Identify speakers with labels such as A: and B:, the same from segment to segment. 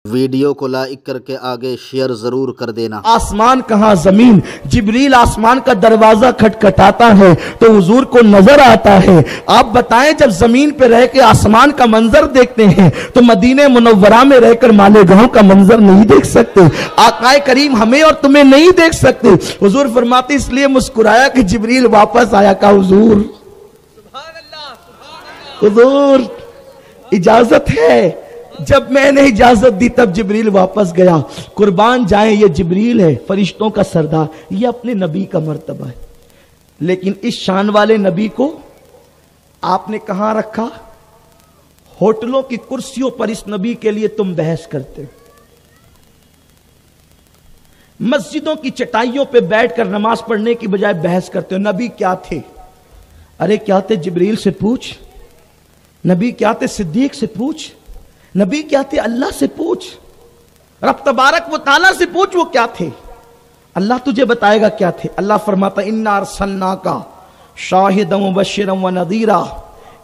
A: Video کو like کر کے آگے شیئر ضرور کر دینا۔
B: آسمان کہاں زمین، جبریل آسمان کا دروازہ کھٹکھٹاتا ہے تو حضور کو نظر آتا ہے۔ آپ بتائیں جب زمین پہ رہ کے آسمان کا منظر دیکھتے ہیں تو مدینہ منورہ میں رہ کر مالیگاؤں کا منظر نہیں دیکھ سکتے؟ آقا کریم ہمیں اور تمہیں نہیں دیکھ سکتے؟ حضور فرماتے اس لیے مسکرایا کہ جبریل واپس آیا، کہا حضور اجازت ہے۔ جب میں نے اجازت دی تب جبریل واپس گیا۔ قربان جائیں یہ جبریل ہے، فرشتوں کا سردار، یہ اپنے نبی کا مرتبہ ہے، لیکن اس شان والے نبی کو آپ نے کہاں رکھا؟ ہوٹلوں کی کرسیوں پر اس نبی کے لیے تم بحث کرتے، مسجدوں کی چٹائیوں پہ بیٹھ کر نماز پڑھنے کی بجائے بحث کرتے ہو۔ نبی کیا تھے؟ ارے کیا تھے؟ جبریل سے پوچھ۔ نبی کیا تھے؟ صدیق سے پوچھ۔ نبی کیا تھے؟ اللہ سے پوچھ، رب تبارک و تعالیٰ سے پوچھ وہ کیا تھے، اللہ تجھے بتائے گا کیا تھے۔ اللہ فرماتا اِنَّا أَرْسَلْنَاكَ شَاهِدًا وَبَشِّرًا وَنَذِيرًا،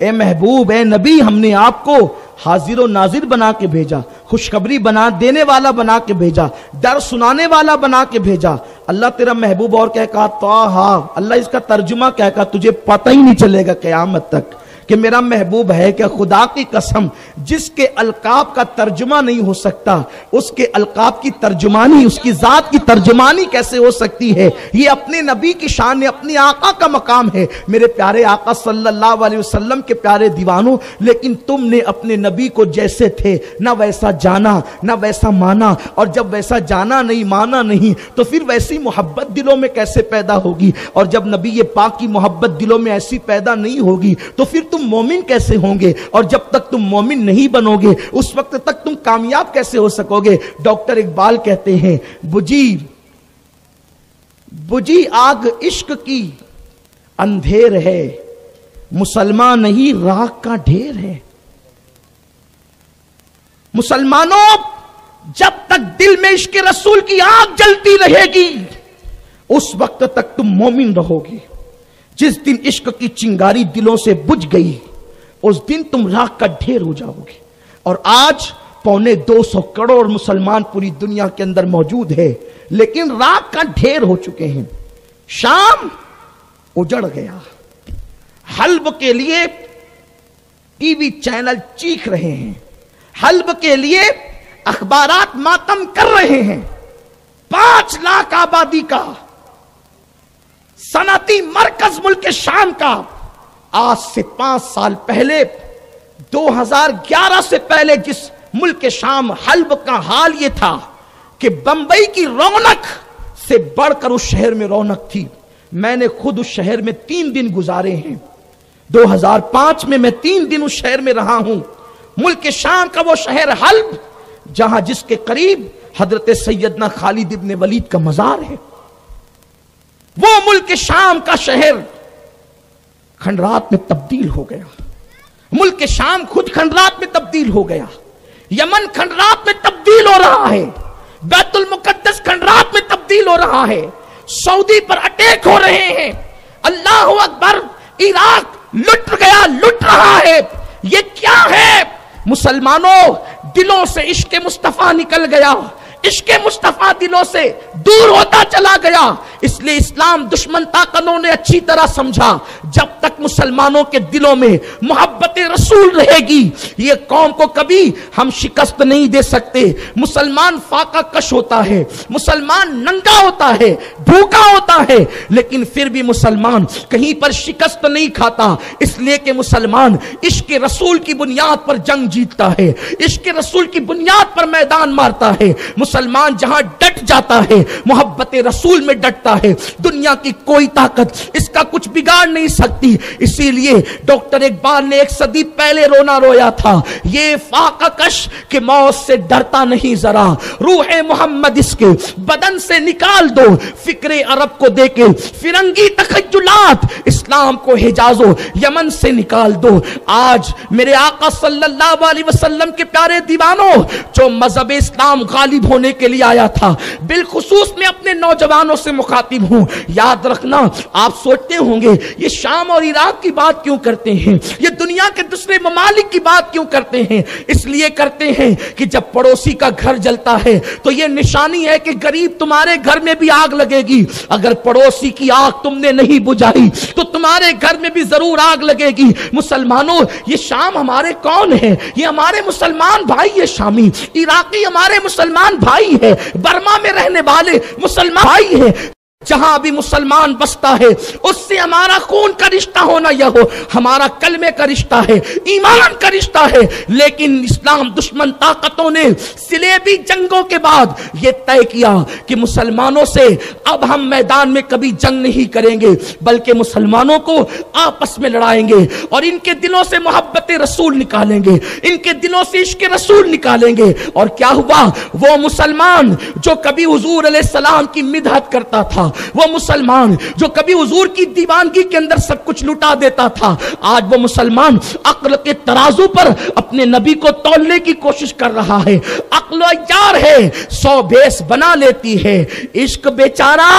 B: اے محبوب، اے نبی، ہم نے آپ کو حاضر و ناظر بنا کے بھیجا، خوشخبری بنا دینے والا بنا کے بھیجا، ڈر سنانے والا بنا کے بھیجا۔ اللہ تیرا محبوب اور کہا طٰہٰ، اللہ اس کا ترجمہ کہا تجھے پتہ ہی نہیں چلے گا قیامت تک کہ میرا محبوب ہے کہ خدا کی قسم جس کے القاب کا ترجمہ نہیں ہو سکتا اس کے القاب کی ترجمانی، اس کی ذات کی ترجمانی کیسے ہو سکتی ہے؟ یہ اپنے نبی کی شان ہے، اپنی آقا کا مقام ہے، میرے پیارے آقا صلی اللہ علیہ وسلم کے پیارے دیوانوں۔ لیکن تم نے اپنے نبی کو جیسے تھے نہ ویسا جانا نہ ویسا مانا، اور جب ویسا جانا نہیں مانا نہیں تو پھر ویسی محبت دلوں میں کیسے پیدا ہوگی؟ اور جب نبی پاک کی محبت دلوں میں ایسی پیدا نہیں ہوگی تو پھر تم مومن کیسے ہوں گے؟ اور جب تک تم مومن نہیں بنو گے اس وقت تک تم کامیاب کیسے ہو سکو گے؟ ڈاکٹر اقبال کہتے ہیں بجھی آگ عشق کی اندھیر ہے، مسلمان نہیں راکھ کا ڈھیر ہے۔ مسلمانوں جب تک دل میں عشق رسول کی آگ جلتی رہے گی اس وقت تک تم مومن رہو گے۔ جس دن عشق کی چنگاری دلوں سے بجھ گئی اس دن تم راکھ کا ڈھیر ہو جاؤ گے۔ اور آج 250 کروڑ مسلمان پوری دنیا کے اندر موجود ہے لیکن راکھ کا ڈھیر ہو چکے ہیں۔ شام اجڑ گیا، حلب کے لیے ٹی وی چینل چیخ رہے ہیں، حلب کے لیے اخبارات ماتم کر رہے ہیں۔ 5 لاکھ آبادی کا صنعتی مرکز ملک شام کا آج سے 5 سال پہلے 2011 سے پہلے جس ملک شام حلب کا حال یہ تھا کہ بمبئی کی رونق سے بڑھ کر اس شہر میں رونق تھی۔ میں نے خود اس شہر میں 3 دن گزارے ہیں، 2005 میں 3 دن اس شہر میں رہا ہوں۔ ملک شام کا وہ شہر حلب جہاں جس کے قریب حضرت سیدنا خالد ابن ولید کا مزار ہے، وہ ملک شام کا شہر کھنڈرات میں تبدیل ہو گیا۔ ملک شام خود کھنڈرات میں تبدیل ہو گیا، یمن کھنڈرات میں تبدیل ہو رہا ہے، بیت المقدس کھنڈرات میں تبدیل ہو رہا ہے، سعودی پر اٹیک ہو رہے ہیں، اللہ اکبر، عراق لٹ گیا، لٹ رہا ہے۔ یہ کیا ہے؟ مسلمانوں دلوں سے عشق مصطفیٰ نکل گیا، عشق مصطفیٰ دلوں سے دور ہوتا چلا گیا۔ اس لیے اسلام دشمن طاقتوں نے اچھی طرح سمجھا جب تک مسلمانوں کے دلوں میں محبت رسول رہے گی یہ قوم کو کبھی ہم شکست نہیں دے سکتے۔ مسلمان فاقہ کش ہوتا ہے، مسلمان ننگا ہوتا ہے، بھوکا ہوتا ہے، لیکن پھر بھی مسلمان کہیں پر شکست نہیں کھاتا، اس لیے کہ مسلمان عشق رسول کی بنیاد پر جنگ جیتتا ہے، عشق رسول کی بنیاد پر میدان مارتا ہے۔ مسلمان جہاں ڈٹ جاتا ہے محبت رسول میں ڈٹتا ہے، دنیا کی کوئی طاقت اس کا کچھ بگاڑ نہیں سکتی۔ اسی لیے ڈاکٹر اقبال نے 1 صدی پہلے رونا رویا تھا، یہ فاقہ کش کہ موت سے ڈرتا نہیں ذرا، روح محمد اس کے بدن سے نکال دو، فکر عرب کو دے کے فرنگی تخیلات اسلام کو حجاز و یمن سے نکال دو۔ آج میرے آقا صلی اللہ علیہ وسلم کے پیارے دیوانوں، جو مذہب اسلام غالب ہونے کے لیے آیا تھا، بالخصوص میں اپنے نوجوانوں سے مخاطب मुखातिब हूं। याद रखना, आप सोचते होंगे ये शाम और इराक की बात क्यों करते हैं, ये दुनिया के दूसरे ममालिक की बात क्यों करते हैं? इसलिए करते हैं कि जब पड़ोसी का घर जलता है तो ये निशानी है कि गरीब तुम्हारे घर में भी आग लगेगी। अगर पड़ोसी की आग तुमने नहीं बुझाई तो तुम्हारे घर में भी जरूर आग लगेगी। मुसलमानों, ये शाम हमारे कौन है? ये हमारे मुसलमान भाई है। शामी इराकी हमारे मुसलमान भाई है, बर्मा में रहने वाले मुसलमान भाई है। जहां भी मुसलमान बसता है उससे हमारा खून का रिश्ता होना यह हो, हमारा कलमे का रिश्ता है, ईमान का रिश्ता है। लेकिन इस्लाम दुश्मन ताकतों ने सिलेबी जंगों के बाद यह तय किया कि मुसलमानों से अब हम मैदान में कभी जंग नहीं करेंगे, बल्कि मुसलमानों को आपस में लड़ाएंगे और इनके दिलों से मोहब्बत रसूल निकालेंगे, इनके दिलों से इश्क रसूल निकालेंगे। और क्या हुआ? वो मुसलमान जो कभी हुजूर अलैहिस्सलाम की मिदहत करता था, वो मुसलमान जो कभी हुजूर की दीवानगी के अंदर सब कुछ लुटा देता था, आज वो मुसलमान अक्ल के तराजू पर अपने नबी को तौलने की कोशिश कर रहा है। अक्ल यार है, 100 भेस बना लेती है। इश्क बेचारा,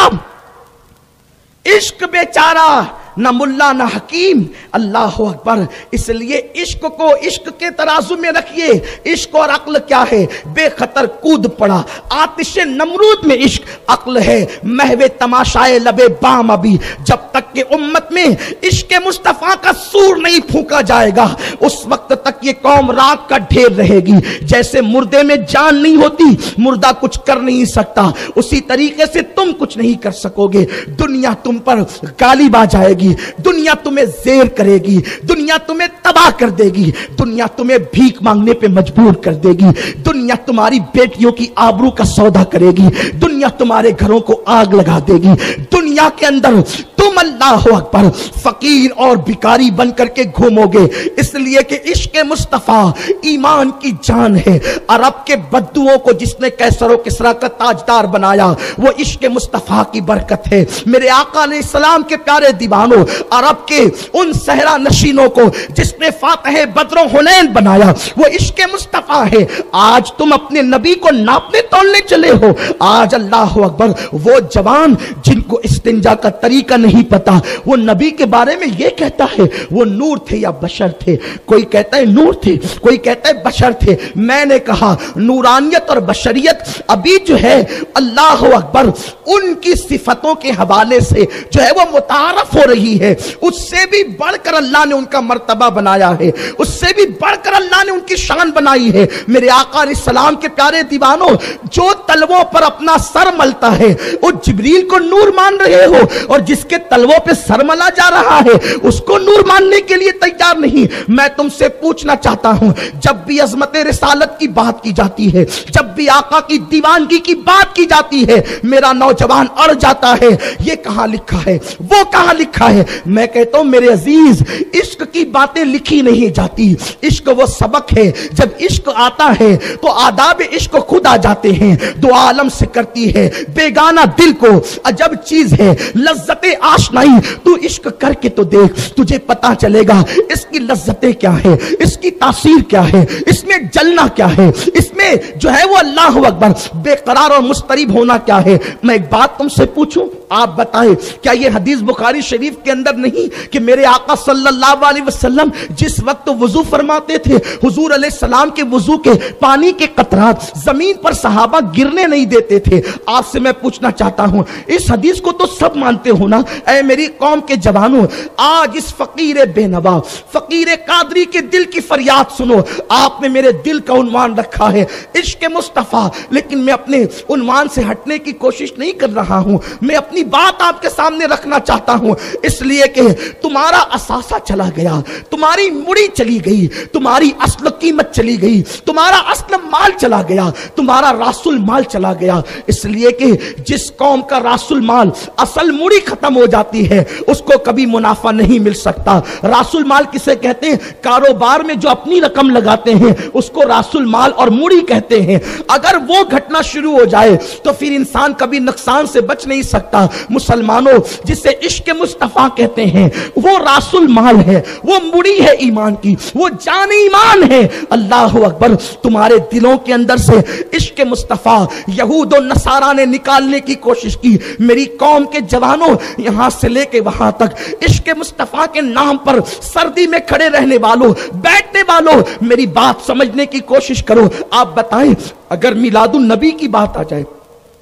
B: इश्क बेचारा, न मुल्ला न हकीम। अल्लाह अकबर। इसलिए इश्क को इश्क के तराजू में रखिए। इश्क और अक्ल क्या है? बेखतर कूद पड़ा आतिशे नमरूद में इश्क अक्ल है, महवे तमाशाए लबे बाम। अभी जब तक कि उम्मत में इश्क मुस्तफा का सूर नहीं फूंका जाएगा उस वक्त तक ये कौम राख का ढेर रहेगी। जैसे मुर्दे में जान नहीं होती, मुर्दा कुछ कर नहीं सकता, उसी तरीके से तुम कुछ नहीं कर सकोगे। दुनिया तुम पर गालिब आ जाएगी, दुनिया तुम्हें जेर करेगी, दुनिया तुम्हें तबाह कर देगी, दुनिया तुम्हें भीख मांगने पे मजबूर कर देगी, दुनिया तुम्हारी बेटियों की आबरू का सौदा करेगी, दुनिया तुम्हारे घरों को आग लगा देगी। दुनिया के अंदर तुम अल्लाह अकबर फकीर और भिखारी बन करके घूमोगे, इसलिए कि इश्क मुस्तफा ईमान की जान है। अरब के बद्दुओं को जिसने कैसर व किसरा का ताजदार बनाया वो इश्क मुस्तफा की बरकत है। मेरे आका अलैहिस्सलाम के प्यारे दीवानों, अरब के उन सहरा नशीनों को जिसने फातह बद्र हुनैन बनाया वो इश्क मुस्तफा है। आज तुम अपने नबी को नापने तोलने चले हो। आज अल्लाह अकबर वो जवान जिनको इस्तिंजा का तरीका नहीं पता, वो नबी के बारे में ये कहता है वो नूर थे या बशर थे। कोई कहता है नूर थे, कोई कहता है बशर थे। मैंने कहा नूरानियत और बशरियत अभी जो है अल्लाह अकबर उनकी सिफतों के हवाले से जो है वो मुतारफ हो रही है, उससे भी बढ़कर अल्लाह ने उनका मर्तबा बनाया है, उससे भी बढ़कर अल्लाह ने उनकी शान बनाई है। मेरे आका अलैहिस्सलाम के प्यारे दीवानों, जो तलवों पर अपना सर मलता है वो जिब्रील को नूर मान रहे हो, और जिसके तलवों पे सर मला जा रहा है उसको नूर मानने के लिए तैयार नहीं। मैं तुमसे पूछना चाहता हूं, जब भी अजमत रिसालत की बात की जाती है, जब भी आका की दीवानगी की बात की जाती है, मेरा नौजवान अड़ जाता है ये कहां लिखा है, वो कहां लिखा है। मैं कहता हूं मेरे अजीज, इश्क की बातें लिखी नहीं जाती, इश्क वो सबक है। जब इश्क आता है तो आदाब इश्क खुद आ जाते हैं। दो आलम से करती है बेगाना दिल को अजब चीज है लज्जते आशनाई। तू इश्क करके तो देख, तुझे पता चलेगा इसकी लज्जतें क्या है, इसकी तासीर क्या है, इसमें जलना क्या है, इसमें जो है वो अल्लाह अकबर बेकरार और मुस्तरिब होना क्या है। मैं एक बात तुमसे पूछूं, आप बताएं, क्या ये हदीस बुखारी शरीफ के अंदर नहीं कि मेरे आका सल्लल्लाहु अलैहि वसल्लम जिस वक्त वुजू फरमाते थे, हुजूर अलैहिस्सलाम के वुजू के पानी के कतरात जमीन पर सहाबा गिरने नहीं देते थे। आपसे मैं पूछना चाहता हूं, इस हदीस को तो सब मानते हो ना? ऐ मेरी कौम के जवानों, आज इस फकीर बेनवा, फकीर कादरी के दिल की फरियाद सुनो। आपने मेरे दिल का उन्वान रखा है इश्क मुस्तफा, लेकिन मैं अपने उन्वान से हटने की कोशिश नहीं कर रहा हूं। मैं अपनी बात आपके सामने रखना चाहता हूं, इसलिए कि तुम्हारा असासा चला गया, तुम्हारी मुड़ी चली गई, तुम्हारी असल कीमत चली गई, तुम्हारा असल माल चला गया, तुम्हारा रासुल माल चला गया। इसलिए कि जिस कौम का रासुल माल असल मुड़ी खत्म हो जाती है उसको कभी मुनाफा नहीं मिल सकता। रासुल माल किसे कहते हैं? कारोबार में जो अपनी रकम लगाते हैं उसको रासुल माल और मुड़ी कहते हैं। अगर वो घटना शुरू हो जाए तो फिर इंसान कभी नुकसान से बच नहीं सकता। फरमाया, मुसलमानों जिसे इश्क मुस्तफ़ा कहते हैं वो रासुल माल है, वो मुड़ी है ईमान की, वो जान ईमान है। अल्लाह अकबर, तुम्हारे दिलों के अंदर से इश्क मुस्तफ़ा यहूद और नसारा ने निकालने की कोशिश की। मेरी कौम के जवानों, यहां से लेके वहां तक इश्क मुस्तफ़ा के नाम पर सर्दी में खड़े रहने वालों, बैठने वालों, मेरी बात समझने की कोशिश करो। आप बताएं, अगर मिलादुन नबी की बात आ जाए,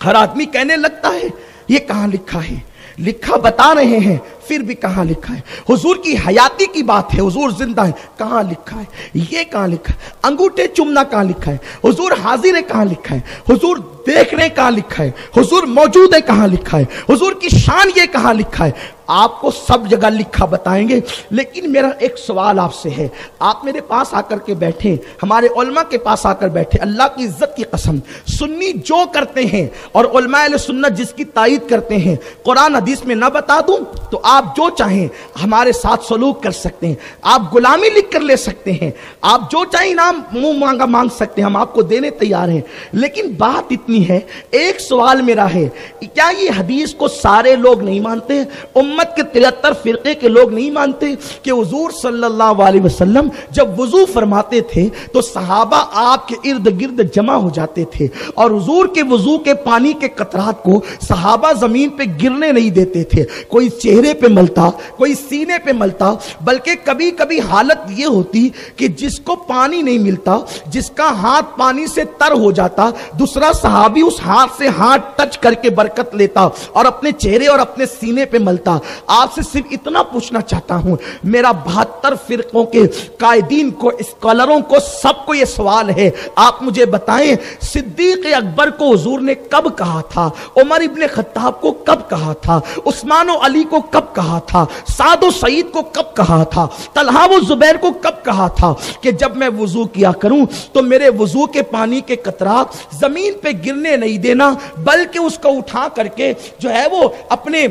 B: हर आदमी कहने लगता है ये कहां लिखा है, लिखा बता रहे हैं फिर भी कहां लिखा है। हुजूर की हयाती की बात है, हुजूर जिंदा है, कहां लिखा है, ये कहां लिखा है। अंगूठे चुमना कहां लिखा है, हुजूर हाजिर है कहां लिखा है, हुजूर देख रहे कहां लिखा है, हुजूर मौजूद है कहां लिखा है, हुजूर की शान ये कहां लिखा है। आपको सब जगह लिखा बताएंगे, लेकिन मेरा एक सवाल आपसे है। आप मेरे पास आकर के बैठे, हमारे उलमा के पास आकर बैठे, अल्लाह की इज्जत की कसम, सुन्नी जो करते हैं और उलमा अहले सुन्नत जिसकी तायीद करते हैं, कुरान हदीस में ना बता दूं तो आप जो चाहें हमारे साथ सलूक कर सकते हैं, आप गुलामी लिख कर ले सकते हैं, आप जो चाहें इनाम मुंह मांगा मांग सकते हैं, हम आपको देने तैयार हैं। लेकिन बात इतनी है, एक सवाल मेरा है, क्या ये हदीस को सारे लोग नहीं मानते? उम्मत के 73 फिरके के लोग नहीं मानते कि हुजूर सल्लल्लाहु अलैहि वसल्लम जब वुजू फरमाते थे तो सहाबा आपके इर्द गिर्द जमा हो जाते थे और हुजूर के वुजू के पानी के कतरात को सहाबा जमीन पे गिरने नहीं देते थे। कोई चेहरे पे मलता, कोई सीने पे मलता, बल्कि कभी कभी हालत ये होती कि जिसको पानी नहीं मिलता, जिसका हाथ पानी से तर हो जाता, दूसरा सहाबी उस हाथ से हाथ टच करके बरकत लेता और अपने चेहरे और अपने सीने पे मलता। आपसे सिर्फ इतना पूछना चाहता हूं, मेरा 72 फिरकों के कायदीन को, स्कॉलरों को, सबको यह सवाल है, आप मुझे बताएं, सिद्दीक अकबर को हुजूर ने कब कहा था, उमर इब्ने खत्ताब को कब कहा था, उस्मान और अली को कब कहा था, साद और सईद को कब कहा था, तलहा व जुबैर को कब कहा था कि जब मैं वुजू किया करूं तो मेरे वुजू के पानी के कतरात जमीन पे गिरने नहीं देना, बल्कि उसको उठा करके जो है वो अपने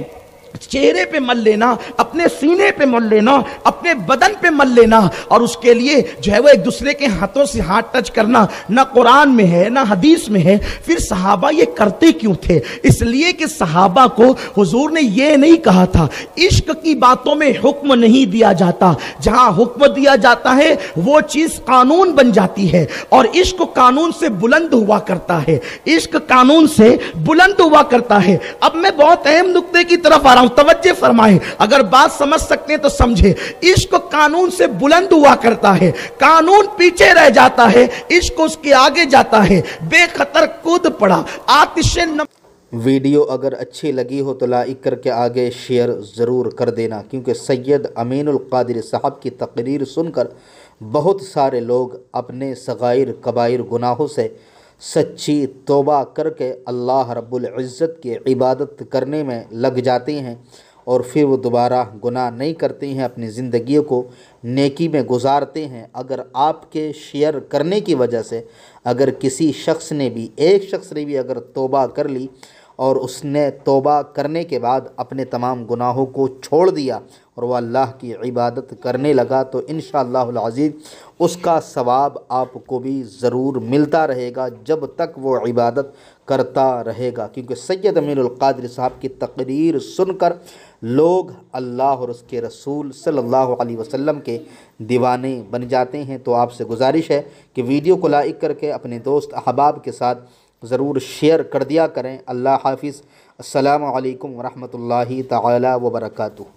B: चेहरे पे मल लेना, अपने सीने पे मल लेना, अपने बदन पे मल लेना, और उसके लिए जो है वो एक दूसरे के हाथों से हाथ टच करना ना कुरान में है ना हदीस में है। फिर सहाबा ये करते क्यों थे? इसलिए कि सहाबा को हुजूर ने ये नहीं कहा था, इश्क की बातों में हुक्म नहीं दिया जाता, जहां हुक्म दिया जाता है वो चीज कानून बन जाती है, और इश्क कानून से बुलंद हुआ करता है, इश्क कानून से बुलंद हुआ करता है। अब मैं बहुत अहम नुक्ते की तरफ आ रहा हूं, तवज्जो फरमाएं, अगर बात समझ सकते हैं तो समझे। इश्क कानून से बुलंद हुआ करता है, कानून पीछे रह जाता है, इश्क उसके आगे जाता है, बेखतर कूद पड़ा आतिशे न।
A: वीडियो अगर अच्छी लगी हो तो लाइक करके आगे शेयर ज़रूर कर देना, क्योंकि सैयद अमीनुल कादिर साहब की तकरीर सुनकर बहुत सारे लोग अपने सगाइर कबाइर गुनाहों से सच्ची तौबा करके अल्लाह रब्बुल इज़्ज़त की इबादत करने में लग जाते हैं और फिर वो दोबारा गुनाह नहीं करते हैं, अपनी ज़िंदगी को नेकी में गुजारते हैं। अगर आपके शेयर करने की वजह से अगर किसी शख्स ने भी, एक शख्स ने भी अगर तौबा कर ली और उसने तौबा करने के बाद अपने तमाम गुनाहों को छोड़ दिया और वह अल्लाह की इबादत करने लगा, तो इंशाअल्लाहुल अज़ीज़ उसका सवाब आपको भी ज़रूर मिलता रहेगा जब तक वो इबादत करता रहेगा। क्योंकि सैयद अमीनुल कादिर साहब की तकरीर सुनकर लोग अल्लाह और उसके रसूल सल्लल्लाहु अलैहि वसल्लम के दीवाने बन जाते हैं। तो आपसे गुजारिश है कि वीडियो को लाइक करके अपने दोस्त अहबाब के साथ ज़रूर शेयर कर दिया करें। अल्लाह हाफिज़। अस्सलामु अलैकुम व रहमतुल्लाहि तआला व बरकातुहू।